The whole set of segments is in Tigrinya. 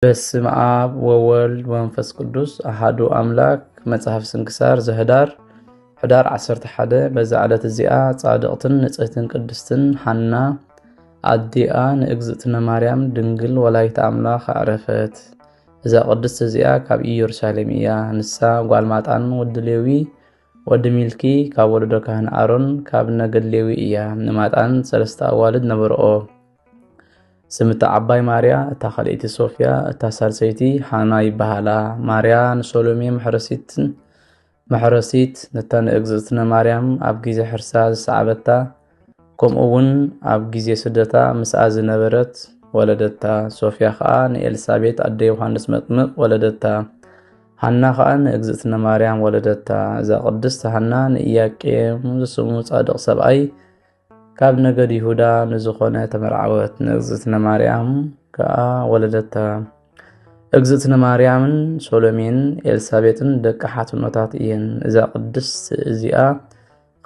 በስመ አብ ወወልድ ወመንፈስ ቅዱስ አሐዱ አምላክ። መጽሐፍ ስንክሳር ዘህዳር ሕዳር 11 በዛ ዕለት እዚኣ ጻድቕትን ንጽሕትን ቅድስትን ሐና ኣዲኣ ንእግዝእትነ ማርያም ድንግል ወላዲተ ኣምላኽ ዓረፈት። እዛ ቅድስት እዚኣ ካብ ኢየሩሳሌም እያ። ንሳ ጓል ማጣን ወዲ ሌዊ ወዲ ሚልኪ ካብ ወለዶ ካህን ኣሮን ካብ ነገድ ሌዊ እያ። ንማጣን 3 ኣዋልድ ነበርኦ። ስምታ ዓባይ ማርያ እታ ኻልእቲ ሶፍያ እታ ሳልሰይቲ ሓና ይበሃላ። ማርያ ንሶሎሜ መሕረሲት ነታ ንእግዝእትነ ማርያም ኣብ ግዜ ሕርሳ ዝሰዓበታ ከምኡ እውን ኣብ ግዜ ስደታ ምስኣ ዝነበረት ወለደታ። ሶፍያ ከዓ ንኤልሳቤጥ ኣደ ዮሃንስ መጥምቕ ወለደታ። ሓና ከዓ ንእግዝእትነ ማርያም ወለደታ። እዛ ቅድስቲ ሓና ንኢያቄም ዝስሙ ጻድቕ ሰብኣይ ካብ ነገድ ይሁዳ ንዝኾነ ተመርዓወት። ንእግዝእትነ ማርያም ከዓ ወለደታ። እግዝእትነ ማርያምን ሶሎሜን ኤልሳቤጥን ደቂ ሓትኖታት እየን። እዛ ቅድስት እዚኣ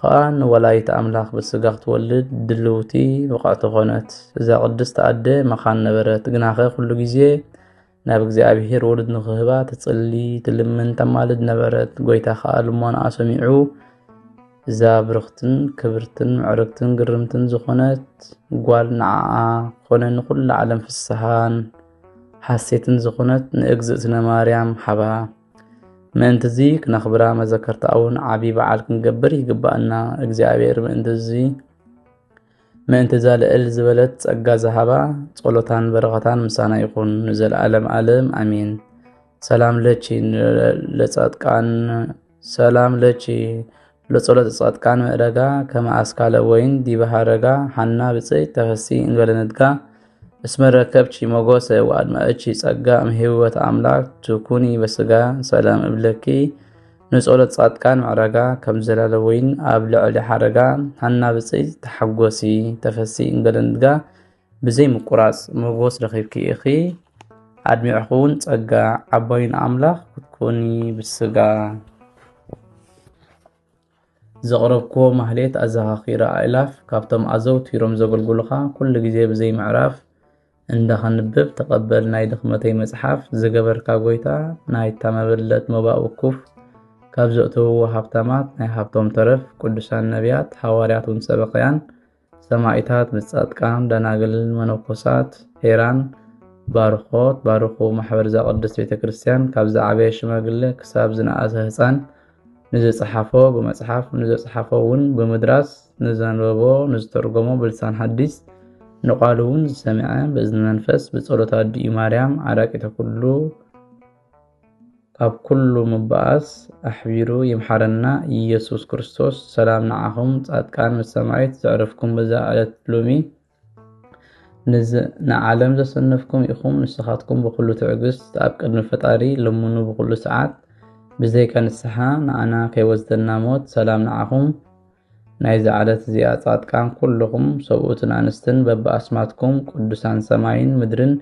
ከዓ ንወላዲተ ኣምላኽ ብስጋ ክትወልድ ድልውቲ ብቕዕቲ ኾነት። እዛ ቅድስቲ ኣደ መኻን ነበረት። ግናኸ ኩሉ ግዜ ናብ እግዚኣብሔር ወሉድ ንኽህባ ትጽሊ ትልምን ተማልድ ነበረት። ጎይታ ከዓ ልመናኣ ሰሚዑ እዛ ብርኽትን ክብርትን ምዕርግትን ግርምትን ዝኾነት ጓል ንዓኣ ኮነ ንኩሉ ዓለም ፍስሓን ሓሴትን ዝኾነት ንእግዝእትነ ማርያም ሓባ። ምእንቲ እዚ ክነኽብራ መዘከርታ እውን ዓብይ በዓል ክንገብር ይግባአና። እግዚኣብሔር ምእንቲ እዛ ልዕል ዝበለት ጸጋ ዝሃባ ጸሎታን በረኸታን ምሳና ይኹን ንዘለዓለም ዓለም ኣሜን። ሰላም ለቺ ለጸሎት ጻድቃን ምዕረጋ ከመ ኣስካለ ወይን ዲበ ሃረጋ ሓና ብጽይት ተፈሲ እንበለነድጋ እስመ ረከብቺ ሞገሰ ወአድማእቺ ጸጋ እምሂወት ኣምላክ ትኩኒ በስጋ ሰላም እብለኪ። ንጸሎት ጻድቃን ምዕረጋ ከም ዘላለ ወይን ኣብ ልዕሊ ሓረጋ ሓና ብጽይት ተሓጎሲ ተፈሲ እንበለነድጋ ብዘይ ምቁራጽ ሞገስ ረኺብኪ ኢኺ። ኣድሚዕኹን ጸጋ ዓባይን ኣምላኽ ክትኩኒ ብስጋ። ዘቕረብክዎ ማህሌት ኣዘኻኺረ ኣእላፍ ካብቶም ኣዘውቲሮም ዘገልግሉኻ ኩሉ ግዜ ብዘይ ምዕራፍ እንዳኸንብብ ተቐበል። ናይ ድኽመተይ መጽሓፍ ዝገበርካ ጎይታ ናይታ መበለት መባእ ውኩፍ ካብ ዘእተውዎ ሃብታማት ናይ ሃብቶም ተረፍ ቅዱሳን ነቢያት ሓዋርያት እውን ሰበኽያን ሰማዕታት ምጻድቃን ደናግልን መነኮሳት ሄራን ባርኾት ባርኹ ማሕበር ዛ ቅድስት ቤተ ክርስቲያን ካብ ዝዓበየ ሽማግለ ክሳብ ዝነኣሰ ህፃን ንዘጸሓፎ ብመጽሓፍ ንዘጸሓፎ እውን ብምድራስ ንዘንበቦ ንዝተርጎሞ ብልሳን ሐዲስ ንቃሉ እውን ዝሰሚዐ በእዝኒ መንፈስ ብጸሎታ ኣዲኡ ማርያም ዓራቂተ ኩሉ ካብ ኩሉ ምባኣስ ኣሕቢሩ ይምሓረና ኢየሱስ ክርስቶስ። ሰላም ንዓኹም ጻድቃን ምስ ሰማዕት ዘዕረፍኩም በዛ ዕለት ሎሚ ንዓለም ዘሰነፍኩም ኢኹም። ንስኻትኩም ብኩሉ ትዕግስት ኣብ ቅድሚ ፈጣሪ ልሙኑ ብኩሉ ሰዓት ብዘይካ ንስሓ ንኣና ከይወዝተና ሞት። ሰላም ንዓኹም ናይ ዝዓለት እዚኣ ጻድቃን ኩልኹም ሰብኡትን ኣንስትን በብኣስማትኩም ቅዱሳን ሰማይን ምድርን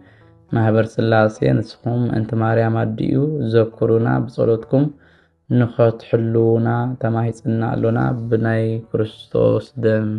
ማሕበር ስላሴ ንስኹም እንቲ ማርያም ኣዲኡ ዘክሩና ብጸሎትኩም ንኸትሕልውና ተማሂፅና ኣሎና ብናይ ክርስቶስ ደም